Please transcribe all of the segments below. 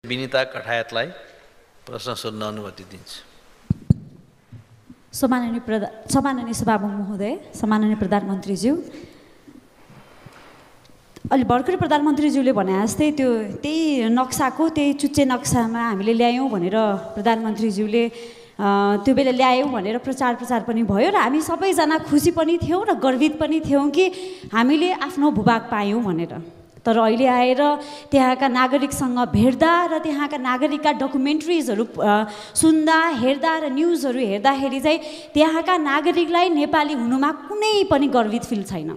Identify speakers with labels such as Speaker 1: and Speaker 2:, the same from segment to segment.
Speaker 1: विनिता कठायतलाई प्रश्न सोध्न अनुमति दिन्छु।
Speaker 2: सम्माननीय सभामुख महोदय, सम्माननीय प्रधानमन्त्रीज्यू, अलि भर्खरै प्रधानमन्त्रीज्यूले भने जस्तै त्यही नक्साको त्यही चुच्चे नक्सामा हामीले ल्यायौँ भनेर प्रधानमन्त्रीज्यूले त्यो बेला ल्यायौँ भनेर प्रचार पनि भयो र हामी सबैजना खुसी पनि थियौँ र गर्वित पनि थियौँ कि हामीले आफ्नो भूभाग पायौँ भनेर। तर अहिले आएर त्यहाँका नागरिकसँग भेट्दा र त्यहाँका नागरिकका डकुमेन्ट्रिजहरू सुन्दा हेर्दा र न्युजहरू हेर्दाखेरि चाहिँ त्यहाँका नागरिकलाई नेपाली हुनुमा कुनै पनि गर्वित फिल छैन।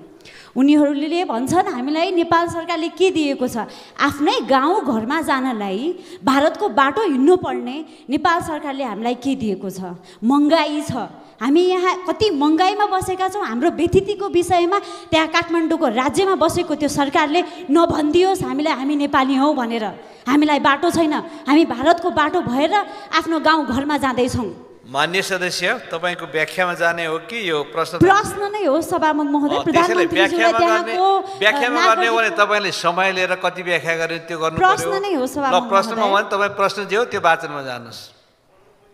Speaker 2: उनीहरूले भन्छन् हामीलाई नेपाल सरकारले के दिएको छ, आफ्नै गाउँ घरमा जानलाई भारतको बाटो हिँड्नु पर्ने नेपाल सरकारले हामीलाई के दिएको छ? महँगाई छ, हामी यहाँ कति महँगाईमा बसेका छौँ। हाम्रो व्यथितिको विषयमा त्यहाँ काठमाडौँको राज्यमा बसेको त्यो सरकारले नभनिदियोस् हामीलाई हामी नेपाली हौँ भनेर। हामीलाई बाटो छैन, हामी भारतको बाटो भएर आफ्नो गाउँ घरमा जाँदैछौँ।
Speaker 1: मान्य सदस्य, तपाईँको व्याख्यामा जाने हो कि यो प्रश्न
Speaker 2: नै हो सभामुख महोदय?
Speaker 1: व्याख्यामा गर्ने हो भने तपाईँले समय लिएर कति व्याख्या गर्ने त्यो गर्नु पर्यो।
Speaker 2: प्रश्न नै हो सभामुख महोदय।
Speaker 1: प्रश्नमा भने तपाईँ प्रश्न जे हो त्यो वाचनमा जानुहोस्।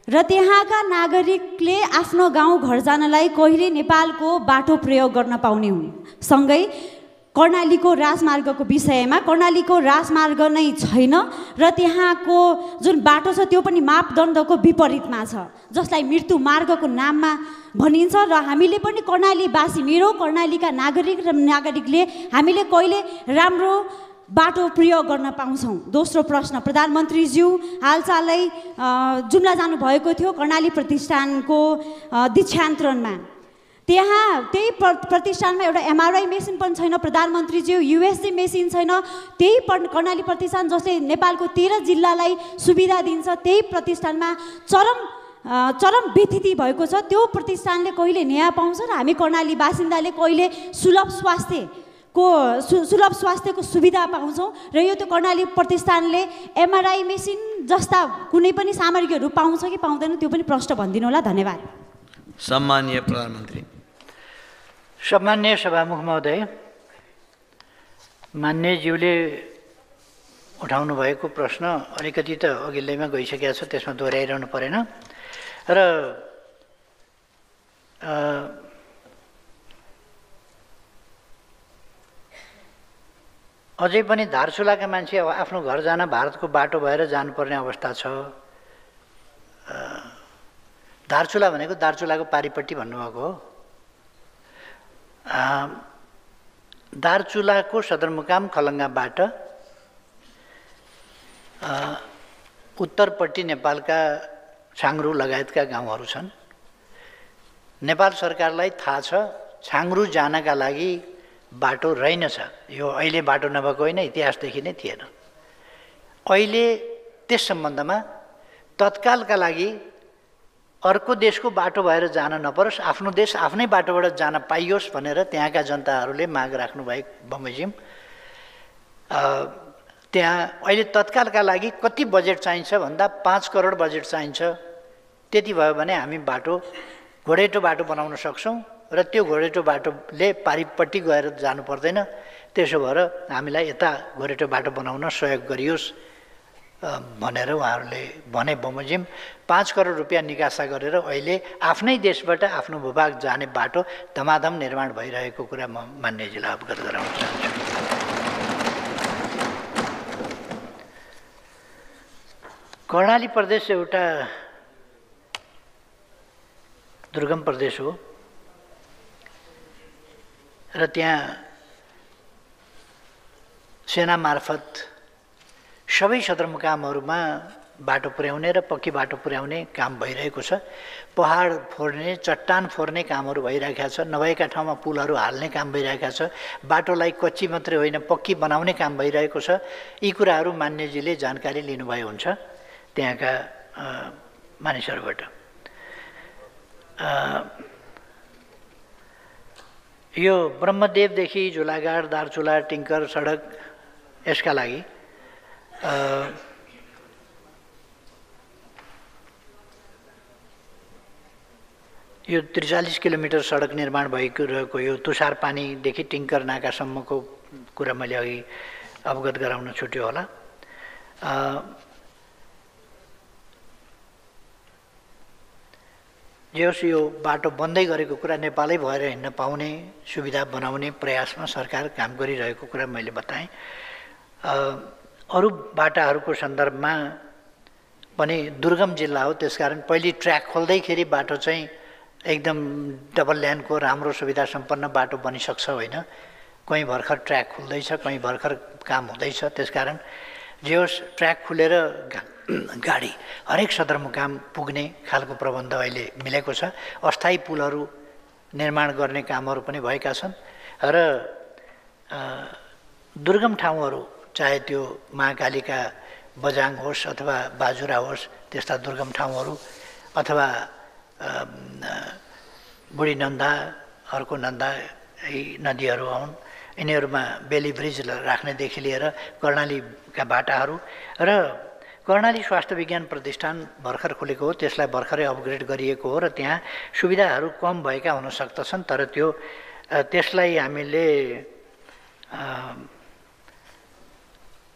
Speaker 2: र त्यहाँका नागरिकले आफ्नो गाउँ घर जानलाई कहिले नेपालको बाटो प्रयोग गर्न पाउने हुन्। सँगै कर्णालीको राजमार्गको विषयमा कर्णालीको राजमार्ग नै छैन र त्यहाँको जुन बाटो छ त्यो पनि मापदण्डको विपरीतमा छ, जसलाई मृत्यु मार्गको नाममा भनिन्छ। र हामीले पनि कर्णालीवासी, मेरो कर्णालीका नागरिकले हामीले कहिले राम्रो बाटो प्रयोग गर्न पाउँछौँ? दोस्रो प्रश्न, प्रधानमन्त्रीज्यू हालचालै जुम्ला जानुभएको थियो कर्णाली प्रतिष्ठानको दीक्षान्तरणमा। त्यहाँ त्यही प्रतिष्ठानमा एउटा एमआरआई मेसिन पनि छैन प्रधानमन्त्रीज्यू, युएसजी मेसिन छैन। त्यही कर्णाली प्रतिष्ठान जसले नेपालको 13 जिल्लालाई सुविधा दिन्छ, त्यही प्रतिष्ठानमा चरम व्यथिति भएको छ। त्यो प्रतिष्ठानले कहिले न्याय पाउँछ र हामी कर्णाली बासिन्दाले कहिले सुलभ स्वास्थ्यको सुविधा पाउँछौँ? र यो त्यो कर्णाली प्रतिष्ठानले एमआरआई मेसिन जस्ता कुनै पनि सामग्रीहरू पाउँछ कि पाउँदैन त्यो पनि प्रश्न भनिदिनु होला। धन्यवाद।
Speaker 1: सम्माननीय प्रधानमन्त्री।
Speaker 3: सम्माननीय सभामुख महोदय, मान्यज्यूले उठाउनु भएको प्रश्न अलिकति त अघिल्लैमा गइसकेको छ, त्यसमा दोहोऱ्याइरहनु परेन। र अझै पनि धारचुलाका मान्छे आफ्नो घर जान भारतको बाटो भएर जानुपर्ने अवस्था छ। धारचुला भनेको दार्चुलाको पारिपट्टि भन्नुभएको हो। दार्चुलाको सदरमुकाम खलङ्गाबाट उत्तरपट्टि नेपालका छाङ्ग्रु लगायतका गाउँहरू छन्। नेपाल सरकारलाई थाहा छ छाङ्ग्रु जानका लागि बाटो रहेनछ। यो अहिले बाटो नभएको होइन, इतिहासदेखि नै थिएन। अहिले त्यस सम्बन्धमा तत्कालका लागि अर्को देशको बाटो भएर जान नपरोस्, आफ्नो देश आफ्नै बाटोबाट जान पाइयोस् भनेर त्यहाँका जनताहरूले माग राख्नु भएको बमोजिम। त्यहाँ अहिले तत्कालका लागि कति बजेट चाहिन्छ भन्दा 5 करोड बजेट चाहिन्छ। त्यति भयो भने हामी घोडेटो बाटो बनाउन सक्छौँ र त्यो घोडेटो बाटोले पारिपट्टि गएर जानु पर्दैन। त्यसो भएर हामीलाई यता घोडेटो बाटो बनाउन सहयोग गरियोस् भनेर उहाँहरूले भने बमोजिम। 5 करोड रुपियाँ निकासा गरेर अहिले आफ्नै देशबाट आफ्नो भूभाग जाने बाटो धमाधम निर्माण भइरहेको कुरा म मान्यजीलाई अवगत गराउन चाहन्छु। कर्णाली प्रदेश एउटा दुर्गम प्रदेश हो र त्यहाँ सेना मार्फत सबै सदरमुकामहरूमा बाटो पुर्याउने र पक्की बाटो पुर्याउने काम भइरहेको छ। पहाड फोर्ने, चट्टान फोर्ने कामहरू भइरहेका छ। नभएका ठाउँमा पुलहरू हाल्ने काम भइरहेका छ। बाटोलाई कच्ची मात्रै होइन पक्की बनाउने काम भइरहेको छ। यी कुराहरू मान्यजीले जानकारी लिनुभयो हुन्छ त्यहाँका मानिसहरूबाट। यो ब्रह्मदेवदेखि झुलागाड, दार्चुला, टिङ्कर सडक यसका लागि यो 43 किलोमिटर सडक निर्माण भएको रहेको यो तुषार पानीदेखि टिङ्कर नाकासम्मको कुरा मैले अघि अवगत गराउन छुट्यो होला। जे होस् यो बाटो बन्दै गरेको कुरा नेपालै भएर हिँड्न पाउने सुविधा बनाउने प्रयासमा सरकार काम गरिरहेको कुरा मैले बताएँ। अरू बाटाहरूको सन्दर्भमा पनि दुर्गम जिल्ला हो, त्यसकारण पहिले ट्र्याक खोल्दैखेरि बाटो चाहिँ एकदम डबल ल्यानको राम्रो सुविधा सम्पन्न बाटो बनिसक्छ होइन, कहीँ भर्खर ट्र्याक खुल्दैछ, कहीँ भर्खर काम हुँदैछ। त्यसकारण जे होस् ट्र्याक खुलेर गाडी हरेक सदरमुकाम पुग्ने खालको प्रबन्ध अहिले मिलेको छ। अस्थायी पुलहरू निर्माण गर्ने कामहरू पनि भएका छन् र दुर्गम ठाउँहरू चाहे त्यो महाकालीका बजाङ होस् अथवा बाजुरा होस्, त्यस्ता दुर्गम ठाउँहरू अथवा बुढी नन्दा, अर्को नन्दा, यी नदीहरू हुन्, यिनीहरूमा बेली ब्रिज राख्नेदेखि लिएर कर्णालीका बाटाहरू र कर्णाली स्वास्थ्य विज्ञान प्रतिष्ठान भर्खर खुलेको हो, त्यसलाई भर्खरै अपग्रेड गरिएको हो र त्यहाँ सुविधाहरू कम भएका हुन सक्दछन्, तर त्यसलाई हामीले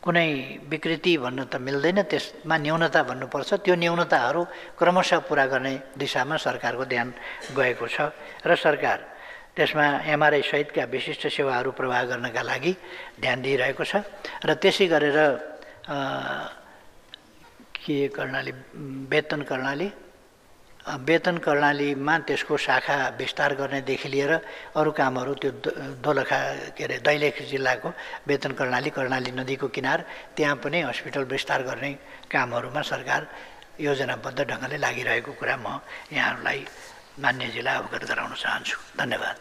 Speaker 3: कुनै विकृति भन्नु त मिल्दैन, त्यसमा न्यूनता भन्नुपर्छ। त्यो न्यूनताहरू क्रमशः पुरा गर्ने दिशामा सरकारको ध्यान गएको छ र सरकार त्यसमा एमआरआई सहितका विशिष्ट सेवाहरू प्रवाह गर्नका लागि ध्यान दिइरहेको छ र त्यसै गरेर वेतन कर्णालीमा त्यसको शाखा विस्तार गर्नेदेखि लिएर अरू कामहरू त्यो दोलखा दैलेख जिल्लाको वेतन कर्णाली नदीको किनार त्यहाँ पनि हस्पिटल विस्तार गर्ने कामहरूमा सरकार योजनाबद्ध ढङ्गले लागिरहेको कुरा म यहाँहरूलाई मान्यजीलाई अवगत गराउन चाहन्छु। धन्यवाद।